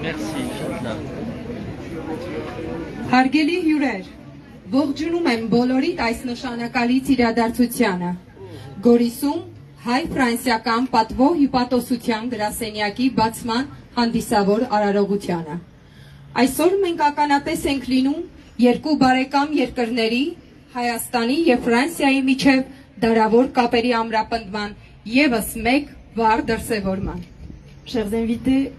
Merci. Հարգելի հյուրեր, ողջունում եմ բոլորիդ այս նշանակալից իրադարձությանը։ Գորիսում հայ-ֆրանսիական պատվո հյուպատոսության գրասենյակի բացման հանդիսավոր արարողությանը։ Այսօր մենք ականատես ենք լինում երկու բարեկամ երկրների, Հայաստանի և Ֆրանսիայի միջև դարավոր կապերի ամրապնդման ևս մեկ վառ դրսևորման։ Chers invités,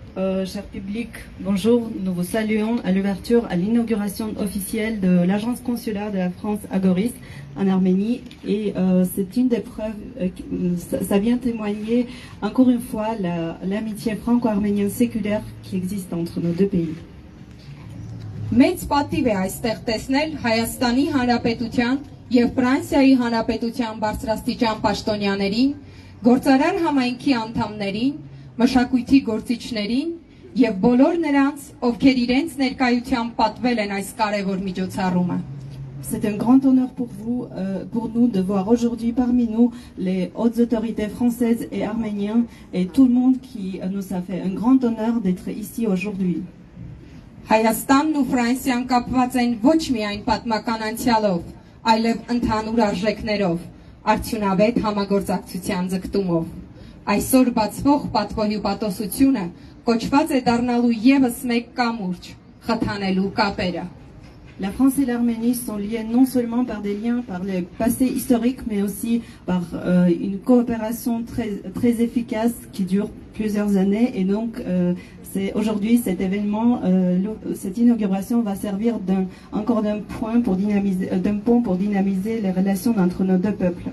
cher public, bonjour. Nous vous saluons à l'ouverture, à l'inauguration officielle de l'agence consulaire de la France à Goris, en Arménie. Et c'est une des preuves, ça vient témoigner encore une fois l'amitié franco-arménienne séculaire qui existe entre nos deux pays. Մեծ պատիվ է այստեղ տեսնել Հայաստանի Հանրապետության և Ֆրանսիայի Հանրապետության բարձրաստիճան պաշտոնյաներին, գործարար համայնքի անդամներին, մշակույթի գործիչներին և բոլոր նրանց, ովքեր իրենց ներկայությամբ պատվել են այս կարևոր միջոցառումը։ C'est un grand honneur pour nous de voir aujourd'hui parmi nous les hautes autorités françaises et arméniennes et tout le monde qui nous a fait un grand honneur d'être ici aujourd'hui. Հայաստանն ու Ֆրանսիան կապված են ոչ միայն պատմական անցյալով, այլև ընդհանուր արժեքներով, արդյունավետ համագործակցության ձգտումով։ Այսօր բացվող պատվոհյուպատոսությունը կոչված է դառնալու ևս մեկ կամուրջ, խթանելու կապերը։ La France et l'Arménie sont liées non seulement par des liens, par le passé historique, mais aussi par une coopération très efficace qui dure plusieurs années. Et donc, aujourd'hui, cet événement, cette inauguration va servir encore d'un pont pour dynamiser les relations entre nos deux peuples.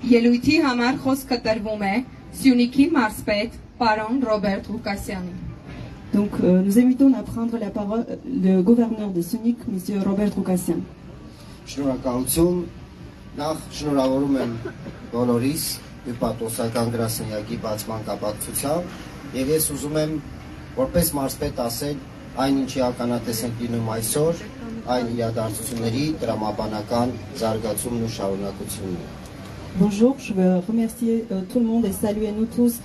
Ելույթի համար խոսքը տրվում է Սյունիքի մարզպետ պարոն Ռոբերտ Ղուկասյանին։ Donc, nous invitons à prendre la parole le gouverneur de Sunik, M. Robert Roukassian. Շնորհակալություն, նախ շնորհավորում եմ բոլորիս հյուպատոսական գրասենյակի բացման կապակցությամբ եւ ես ուզում եմ որպես մարզպետ ասել այն ինչի ականատես ենք լինում այսօր, այն իրադարձությունների դրամաբանական զարգացումն ու շարունակությունն է։ Bonjour, je veux remercier tout le monde et saluer nous tous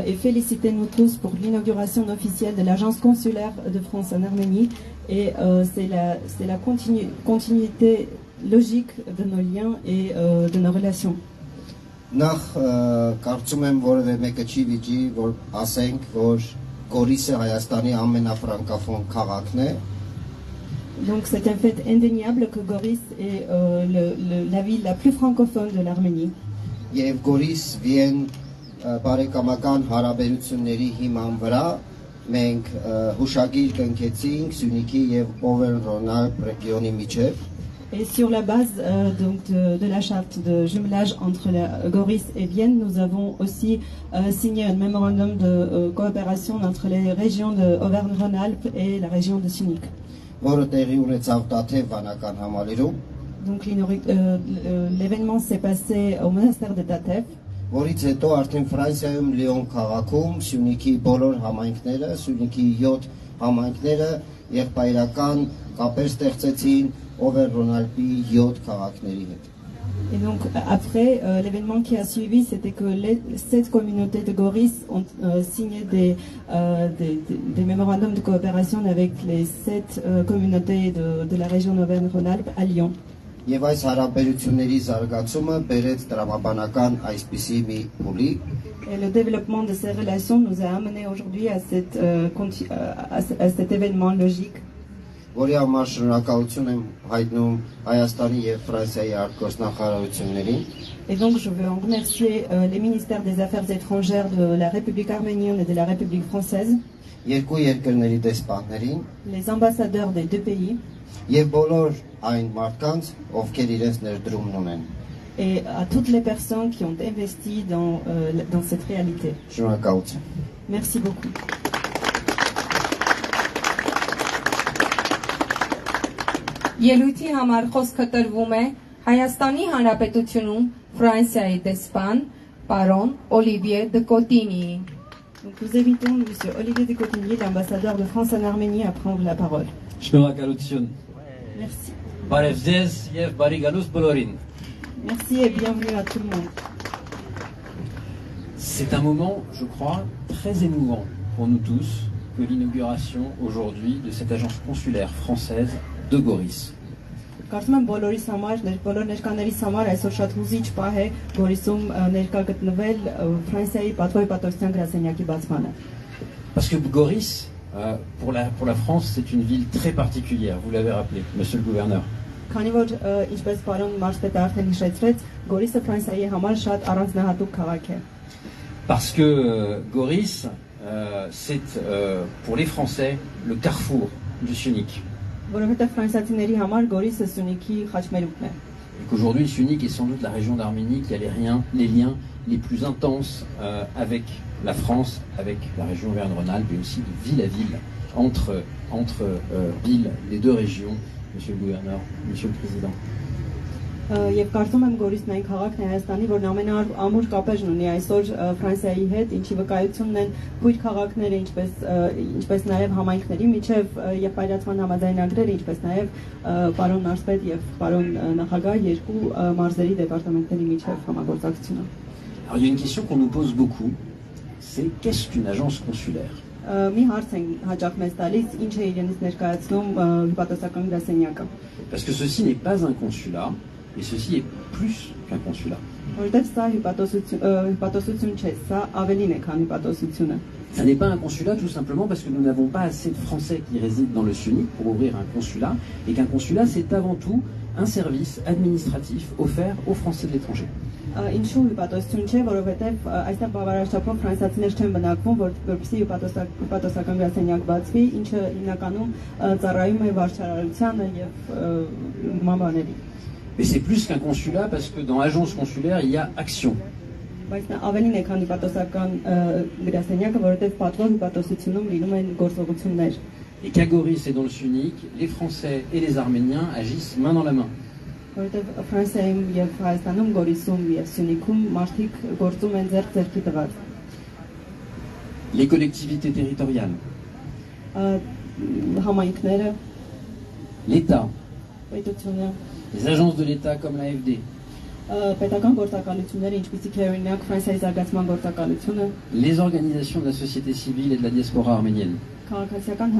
et féliciter nous tous pour l'inauguration officielle de l'agence consulaire de France en Arménie. Et c'est la continuité logique de nos liens et de nos relations. Նախ կարծում եմ որևէ մեկը չի վիճի, որ ասենք, որ Գորիսը Հայաստանի ամենաֆրանկաֆոն քաղաքն է։ Donc c'est un fait indéniable que Goris est la ville la plus francophone de l'Arménie. Եվ Գորիս Վիեն բարեկամական հարաբերությունների հիման վրա մենք հուշագիր կնքեցինք Սյունիքի եւ Օվերնռոնալբ ռեգիոնի միջև։ Et sur la base de la charte de jumelage entre Goris et Vienne, nous avons aussi signé un mémorandum de coopération entre les régions de Auvergne-Rhône-Alpes et la région de Sunik. Որը տեղի ունեցավ Տաթև վանական համալիրում։ Donc l'événement s'est passé au monastère de Tatev. Որից հետո արդեն Ֆրանսիայում Լիոն քաղաքում Սյունիքի բոլոր համայնքները, Սյունիքի 7 համայնքները եղբայրական կապեր ստեղծեցին Օվերնռոնալբի 7 քաղաքների հետ։ Et donc après l'événement qui a suivi, c'était que les 7 communautés de Goris ont signé des mémorandums de coopération avec les 7 communautés de la région d'Auvergne-Rhône-Alpes à Lyon. Եվ այս հարաբերությունների զարգացումը բերեց տրամաբանական այսպիսի մի փուլի։ Et le développement de ces relations nous a amené aujourd'hui à cet événement logique. Որի համար շնորհակալություն եմ հայտնում Հայաստանի եւ Ֆրանսիայի արտգործնախարարություններին։ Et donc je veux en remercier les ministères des Affaires étrangères de la République arménienne et de la République française. Երկու երկրների դեսպաններին։ Les ambassadeurs des deux pays. Եվ բոլոր այն մարդկանց, ովքեր իրենց ներդրումն ունեն։ Et à toutes les personnes qui ont investi dans cette réalité. Շնորհակալություն։ Merci beaucoup. Ելույթի համար խոսքը տրվում է Հայաստանի Հանրապետությունում Ֆրանսիայի դեսպան պարոն Օլիվիե դե Կոտինիի։ Donc nous invitons M. Olivier de Cotigny, l'ambassadeur de France en Arménie, à prendre la parole. Շնորհակալություն Merci. Բարև ձեզ եւ բարի գալուս բոլորին Merci et bienvenue à tout le monde. C'est un moment, je crois, très émouvant pour nous tous que l'inauguration aujourd'hui de cette agence consulaire française de Goris. Կարծում եմ բոլորիս համար, բոլոր ներկաներիս համար այսօր շատ հուզիչ պահ է Գորիսում ներկա գտնվել Ֆրանսիայի պատվո հպատոսության գրասենյակի բացմանը։ Parce que Goris, pour la France, c'est une ville très particulière, vous l'avez rappelé, monsieur le gouverneur. Քանի որ ինչպես պարոն Մարսպետը արդեն հիշեցրեց, Գորիսը Ֆրանսիայի համար շատ առանձնահատուկ քաղաք է։ Parce que Goris, c'est pour les Français le carrefour du Sunic. Որովհետև ֆրանսիացիների համար Գորիսը Սյունիքի խաչմերուկն է։ Et qu'aujourd'hui, Sunic est sans doute la région d'Arménie qui a les liens les plus intenses avec la France, avec la région Auvergne-Rhône-Alpes et aussi de ville à ville, entre villes des deux régions, monsieur le gouverneur, monsieur le président. Եվ կարծում եմ Գորիսն այն քաղաքն է Հայաստանի, որն ամենամուր կապեր ունի այսօր Ֆրանսիայի հետ, ինչի վկայությունն են քույր քաղաքները, ինչպես նաև համայնքների միջև եղբայրացման համաձայնագրերը, ինչպես նաև պարոն Մարսպետ եւ պարոն նախագահ երկու մարզերի դեպարտամենտների միջև համագործակցությունը։ Alors il y a une question qu'on nous pose beaucoup, c'est qu'est-ce qu'une agence consulaire? Մի հարց են հաճախ մեզ տալիս, ինչ է իրենից ներկայացնում հպատոսական գրասենյակը։ Parce que ceci n'est pas un consulat, et ceci est plus qu'un consulat. Որտեղ սա հպատոսություն չէ, սա ավելին է, քան հպատոսությունը։ Ça n'est pas un consulat tout simplement parce que nous n'avons pas assez de Français qui résident dans le Sunic pour ouvrir un consulat, et qu'un consulat c'est avant tout un service administratif offert aux Français de l'étranger. Ինչու հպատոսություն չէ, որովհետև այստեղ բավարար չափով ֆրանսիացիներ չեն բնակվում, որպեսզի հպատոսական գրասենյակ բացվի, ինչը հիմնականում ծառայում է վարչարարությանը եւ նման բաների։ Mais c'est plus qu'un consulat parce que dans l'agence consulaire il y a action. Բայց նա ավելին է, քան հպատոսական գրասենյակը, որովհետև պատվո հպատոսությունում լինում են գործողություններ։ Et qu'à Goris et dans le Sunic, les Français et les Arméniens agissent main dans la main. Որովհետև Ֆրանսիայում եւ Հայաստանում Գորիսում եւ Սյունիքում մարդիկ գործում են ձեռք-ձեռքի տված։ Les collectivités territoriales, Համայնքները, l'État, պետությունը, les agences de l'État comme l'AFD, պետական գործակալությունները, ինչպիսիք է օրինակ Ֆրանսիայի զարգացման գործակալությունը, les organisations de la société civile et de la diaspora arménienne. քաղաքացիական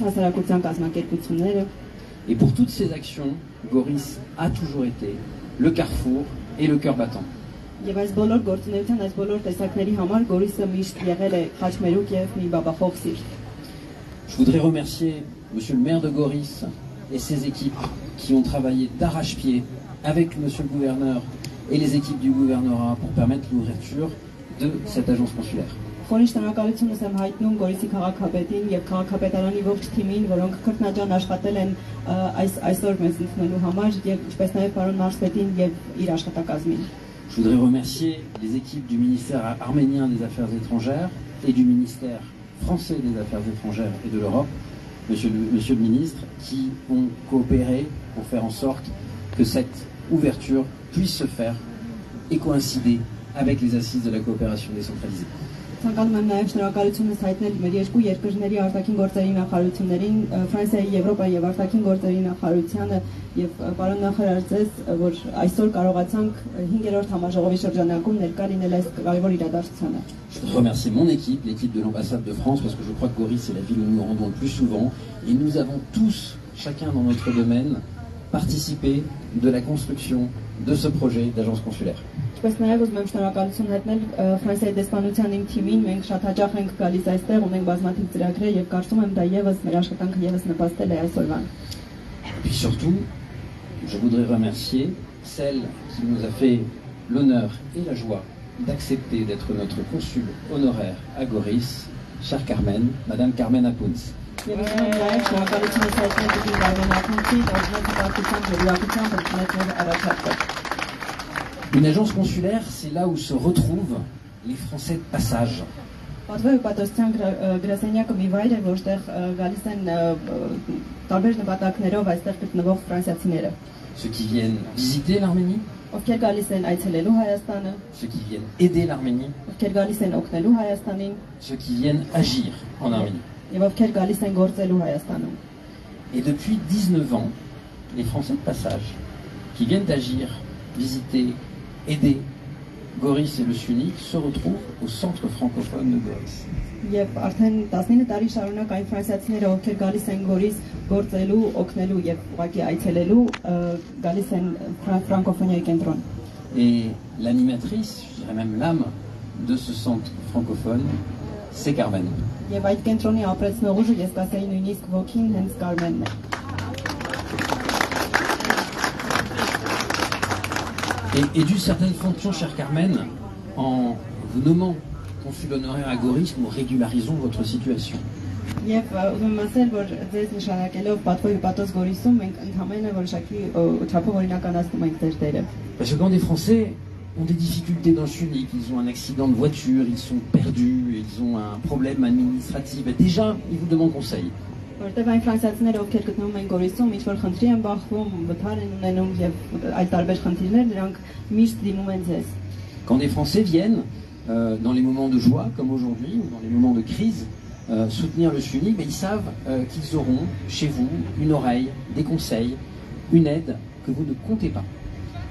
հասարակության կազմակերպությունները։ Et pour toutes ces actions, Goris a toujours été le carrefour et le cœur battant. Եվ այս բոլոր գործունեության, այս բոլոր տեսակների համար Գորիսը միշտ եղել է խաչմերուկ եւ մի բաբախող սիրտ։ Je voudrais remercier monsieur le maire de Goris et ses équipes qui ont travaillé d'arrache-pied avec monsieur le gouverneur et les équipes du gouvernorat pour permettre l'ouverture de cette agence consulaire. Խորին շնորհակալություն եմ հայտնում Գորիսի քաղաքապետին եւ քաղաքապետարանի ողջ թիմին, որոնք քրտնաջան աշխատել են այսօր մեզ ընդունելու համար եւ ինչպես նաեւ պարոն Մարսպետին եւ իր աշխատակազմին։ Je voudrais remercier les équipes du ministère arménien des Affaires étrangères et du ministère français des Affaires étrangères et de l'Europe, monsieur le ministre, qui ont coopéré pour faire en sorte que cette ouverture puisse se faire et coïncider avec les assises de la coopération décentralisée. Ցանկանում եմ նաև շնորհակալությունս հայտնել մեր երկու երկրների արտաքին գործերի նախարարություններին, Ֆրանսիայի, Եվրոպայի եւ արտաքին գործերի նախարարությանը եւ պարոն նախարար ձեզ, որ այսօր կարողացանք 5-րդ համաժողովի շրջանակում ներկա լինել այս կարևոր իրադարձությանը։ Je voudrais remercier mon équipe, l'équipe de l'ambassade de France, parce que je crois que Goris c'est la ville où nous nous rendons le plus souvent, et nous avons tous, chacun dans notre domaine, participé de la construction de ce projet d'agence consulaire. Ինչպես նաև ուզում եմ շնորհակալություն հայտնել Ֆրանսիայի դեսպանության իմ թիմին, մենք շատ հաճախ ենք գալիս այստեղ, ունենք բազմաթիվ ծրագրեր եւ կարծում եմ դա եւս մեր աշխատանքը եւս նպաստել է այսօրվան։ Et puis surtout, je voudrais remercier celle qui nous a fait l'honneur et la joie d'accepter d'être notre consul honoraire à Goris, chère Carmen, Madame Carmen Apounz. Եվ ուզում եմ նաև շնորհակալություն հայտնել դեպի Գարմեն Ակունցին, օրինակ պատմության ժողովրդությամբ ընդունել առաջարկը։ Une agence consulaire, c'est là où se retrouvent les Français de passage. Պատվո հպատոսության գրասենյակը մի վայր է, որտեղ գալիս են տարբեր նպատակներով այստեղ գտնվող ֆրանսիացիները։ Ceux qui viennent visiter l'Arménie, ովքեր գալիս են այցելելու Հայաստանը, ceux qui viennent aider l'Arménie, ովքեր գալիս են օգնելու Հայաստանին, ceux qui viennent agir en Arménie. եւ ովքեր գալիս են գործելու Հայաստանում։ Et depuis 19 ans, les Français de passage qui viennent d'agir, visiter, aider Goris et le Syunik se retrouvent au centre francophone de Goris. Եվ արդեն 19 տարի շարունակ այն ֆրանսիացիները, ովքեր գալիս են Գորիս գործելու, օգնելու եւ ուղղակի այցելելու, գալիս են ֆրանկոֆոնիայի կենտրոն։ Et l'animatrice, je dirais même l'âme de ce centre francophone, c'est Carmen. Եվ այդ կենտրոնի ապրեցնող ուժը ես կասեի նույնիսկ ոգին հենց Կարմենն է։ Et d'une certaine fonction, chère Carmen, en vous nommant consul honoraire à Goris, nous régularisons votre situation. Եվ ուզում եմ ասել, որ ձեզ նշանակելով պատվո հյուպատոս Գորիսում մենք ընդհանրապես որոշակի չափով օրինականացնում ենք ձեր դերը։ Parce que quand des Français ont des difficultés dans le Syunik, ils ont un accident de voiture, ils sont perdus, ils ont un problème administratif, et déjà, ils vous demandent conseil. Որտեւ այն ֆրանսիացիները, ովքեր գտնվում են Գորիսում, ինչ որ խնդրի են բախվում, վթար են ունենում եւ այլ տարբեր խնդիրներ, նրանք միշտ դիմում են ձեզ։ Quand des Français viennent dans les moments de joie, comme aujourd'hui, ou dans les moments de crise, soutenir le Syunik, mais ils savent qu'ils auront chez vous une oreille, des conseils, une aide que vous ne comptez pas.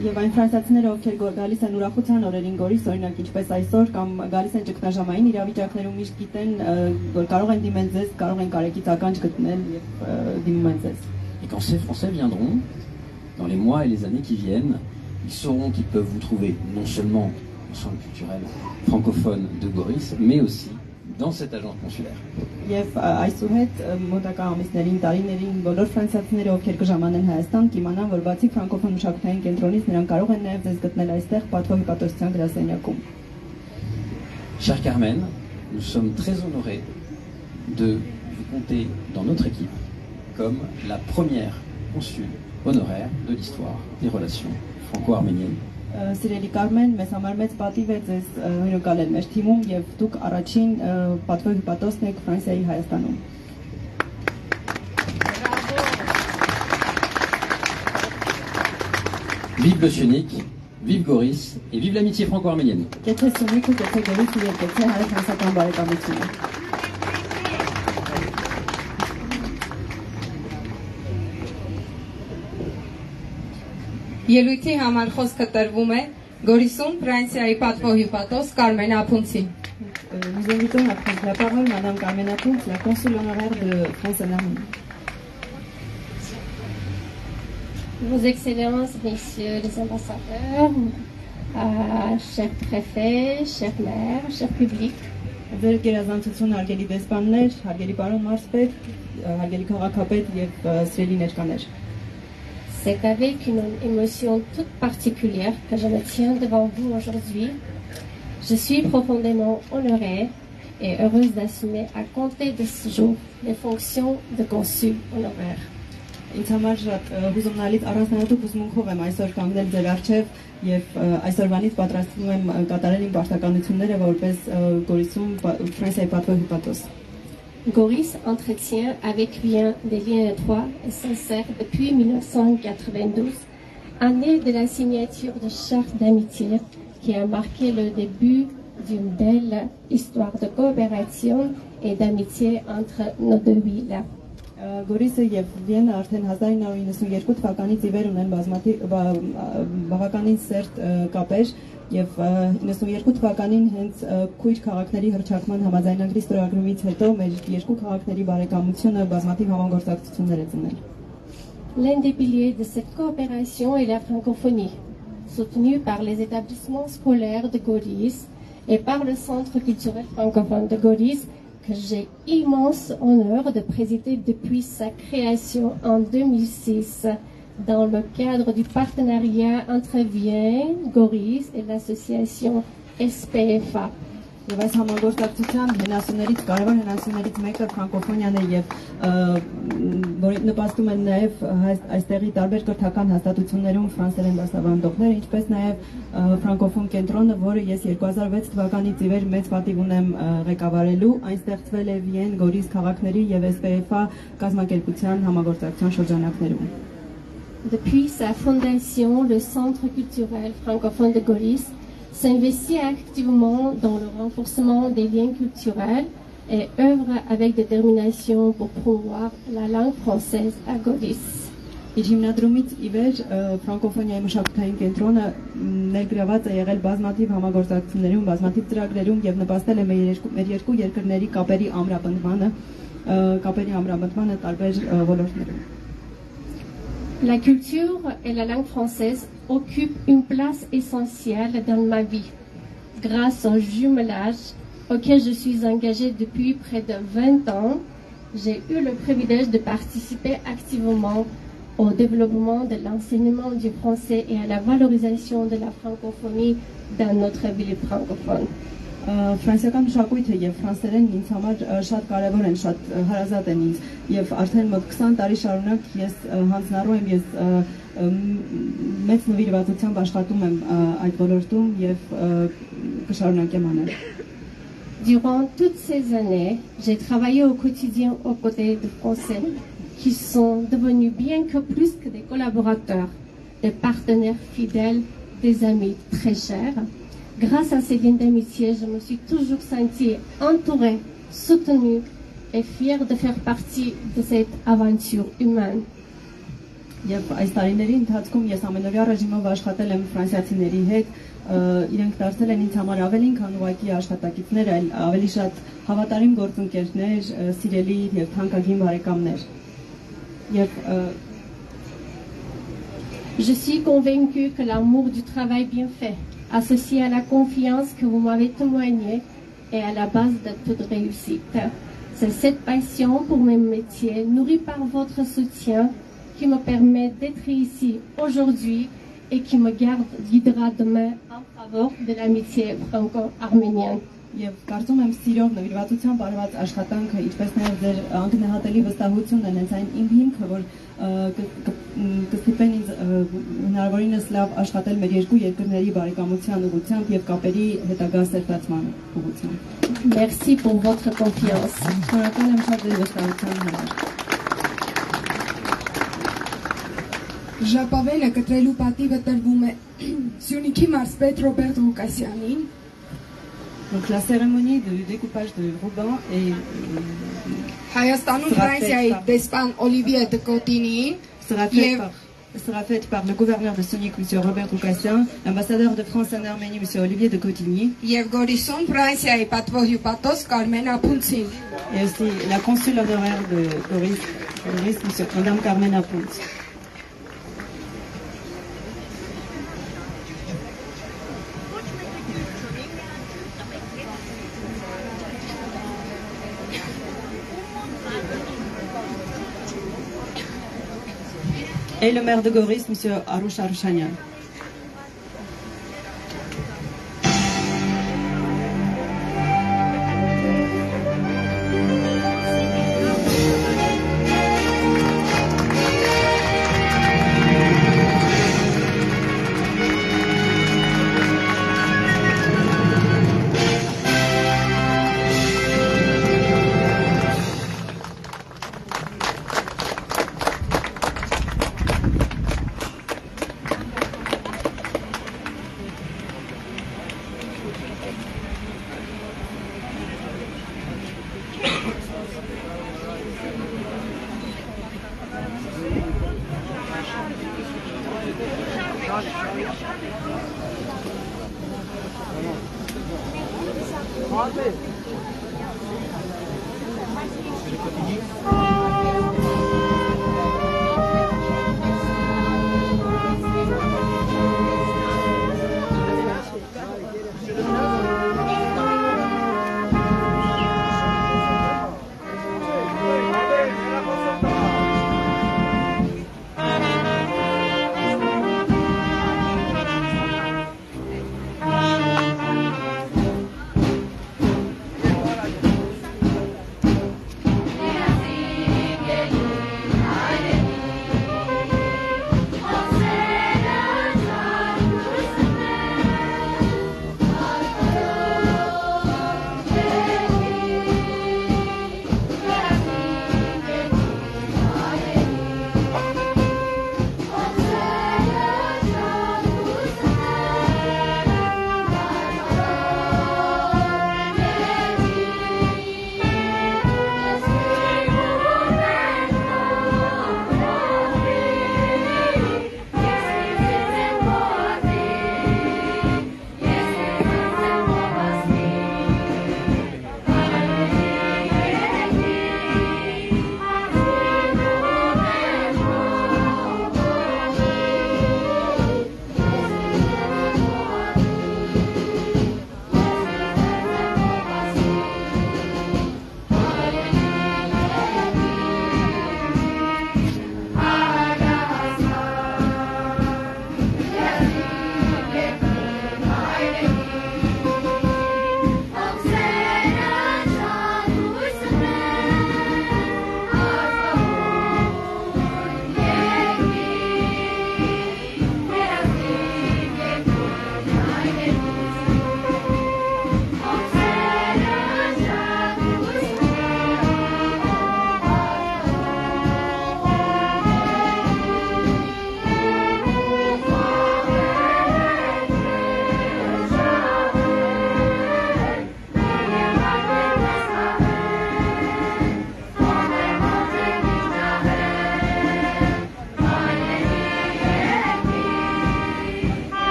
Եվ այն ֆրանսիացիները, ովքեր գալիս են ուրախության օրերին Գորիս, օրինակ ինչպես այսօր կամ գալիս են ճգնաժամային իրավիճակներում, միշտ գիտեն, որ կարող են դիմել ձեզ, կարող են կարեկից ականջ գտնել եւ դիմում են ձեզ։ Et quand ces Français viendront, dans les mois et les années qui viennent, ils sauront qu'ils peuvent vous trouver non seulement au centre culturel francophone de Goris, mais aussi dans cette agence consulaire. Եվ այսուհետ մոտակա ամիսներին, տարիներին բոլոր ֆրանսիացիները, ովքեր կժամանեն Հայաստան, կիմանան, որ բացի ֆրանկոֆոն մշակութային կենտրոնից նրանք կարող են նաև ձեզ գտնել այստեղ պատվո հյուպատոսության գրասենյակում։ Chère Carmen, nous sommes très honorés de vous compter dans notre équipe comme la première consul honoraire de l'histoire des relations franco-arméniennes. Սիրելի Կարմեն, մեզ համար մեծ պատիվ է ձեզ հյուրընկալել մեր թիմում եւ դուք առաջին պատվո հյուպատոսն եք Ֆրանսիայի Հայաստանում։ Vive le Syunik, vive Goris et vive l'amitié franco-arménienne. Եթե Սյունիքը, եթե Գորիսը եւ եթե հայ-ֆրանսիական բարեկամությունը։ Ելույթի համար խոսքը տրվում է Գորիսում Ֆրանսիայի պատվո հյուպատոս Կարմեն Ափունցին։ Nous invitons à prendre la parole Madame Carmen Apunz, la consul honoraire de France en Arménie. Vos Excellences, Messieurs les ambassadeurs, chers préfets, chers maires, chers publics, Ձեր գերազանցություն հարգելի դեսպաններ, հարգելի պարոն մարզպետ, հարգելի քաղաքապետ եւ սիրելի ներկաներ։ c'est avec une émotion toute particulière que je me tiens devant vous aujourd'hui. Je suis profondément honorée et heureuse d'assumer à compter de ce jour les fonctions de consul honoraire. Ինձ համար շատ հուզումնալից առանձնահատուկ հուզմունքով եմ այսօր կանգնել ձեր առջև եւ այսօրվանից պատրաստվում եմ կատարել իմ պարտականությունները որպես Գորիսում Ֆրանսիայի պատվո հյուպատոս։ Goris entretient avec bien des liens étroits et sincères depuis 1992, année de la signature de charte d'amitié qui a marqué le début d'une belle histoire de coopération et d'amitié entre nos deux villes. Գորիսը եւ Վիեննա արդեն 1992 թվականից ի վեր ունեն բավականին սերտ կապեր եւ 92 թվականին հենց քույր քաղաքների հռչակման համաձայնագրի ստորագրումից հետո մեր երկու քաղաքների բարեկամությունը բազմաթիվ համագործակցություններ է ծնել։ L'un des piliers de cette coopération est la francophonie, soutenue par les établissements scolaires de Goris et par le Centre culturel francophone de Goris, que j'ai immense honneur de présider depuis sa création en 2006 dans le cadre du partenariat entre Vienne, Goris et l'association SPFA. Եվ այս համագործակցության հենասյուներից կարևոր հենասյուներից մեկը ֆրանկոֆոնիան է եւ որի նպաստում են նաեւ այստեղի տարբեր կրթական հաստատություններում ֆրանսերեն դասավանդողներ, ինչպես նաեւ ֆրանկոֆոն կենտրոնը, որը ես 2006 թվականից ի վեր մեծ պատիվ ունեմ ղեկավարելու, այն ստեղծվել է Վիեն, Գորիս քաղաքների եւ SPFA կազմակերպության համագործակցության շրջանակներում։ depuis sa fondation, le Centre culturel francophone de Goris s'investit activement dans le renforcement des liens culturels et œuvre avec détermination pour promouvoir la langue française à Goris. Իր հիմնադրումից ի վեր ֆրանկոֆոնիայի մշակութային կենտրոնը ներգրաված է եղել բազմաթիվ համագործակցություններում, բազմաթիվ ծրագրերում եւ նպաստել է մեր երկու երկրների կապերի ամրապնդմանը տարբեր ոլորտներում։ La culture et la langue française occupent une place essentielle dans ma vie. Grâce au jumelage auquel je suis engagée depuis près de 20 ans, j'ai eu le privilège de participer activement au développement de l'enseignement du français et à la valorisation de la francophonie dans notre ville francophone. Ֆրանսիական մշակույթը եւ ֆրանսերենն ինձ համար շատ կարեւոր են, շատ հարազատ են ինձ եւ արդեն մոտ 20 տարի շարունակ ես հանձնառու եմ, ես մեծ նվիրվածությամբ աշխատում եմ այդ ոլորտում եւ կշարունակեմ անել։ Durant toutes ces années, j'ai travaillé au quotidien aux côtés de Français qui sont devenus bien que plus que des collaborateurs, des partenaires fidèles, des amis très chers. Grâce à ces liens d'amitié, je me suis toujours sentie entourée, soutenue et fière de faire partie de cette aventure humaine. Եվ այս տարիների ընթացքում ես ամենօրյա ռեժիմով աշխատել եմ ֆրանսիացիների հետ, իրենք դարձել են ինձ համար ավելին քան ուղղակի աշխատակիցներ, այլ ավելի շատ հավատարիմ գործընկերներ, սիրելի եւ թանկագին բարեկամներ։ Je suis convaincue que l'amour du travail bien fait, associé à la confiance que vous m'avez témoignée, est à la base de toute réussite. C'est cette passion pour mes métiers, nourrie par votre soutien, qui me permet d'être ici aujourd'hui et qui me guidera demain en faveur de l'amitié franco-arménienne. Եվ կարծում եմ սիրով նվիրվածությամբ արված աշխատանքը, ինչպես նաև ձեր անկնահատելի վստահությունն են հենց այն իմ հիմքը, որ կստիպեն ինձ հնարավորինս լավ աշխատել մեր երկու երկրների բարեկամության ուղղությամբ եւ կապերի հետագա սերտացման ուղղությամբ։ Merci pour votre confiance. Շնորհակալ եմ շատ ձեր վստահության համար։ Ժապավենը կտրելու պատիվը տրվում է Սյունիքի մարզպետ Ռոբերտ Ղուկասյանին։ Donc la cérémonie de découpage de ruban est Հայաստանում Ֆրանսիայի դեսպան Օլիվիե Դկոտինին sera faite par le gouverneur de Sonic, M. Robert Roucassian, l'ambassadeur de France en Arménie, M. Olivier de Cotigny, եւ Գորիսում Ֆրանսիայի պատվոհյուպատոս Կարմեն Ապունցին։ et aussi la consul honoraire de Goris, Mme Carmen Apuntz. Et le maire de Goris, M. Aroush Arouchanian. Abi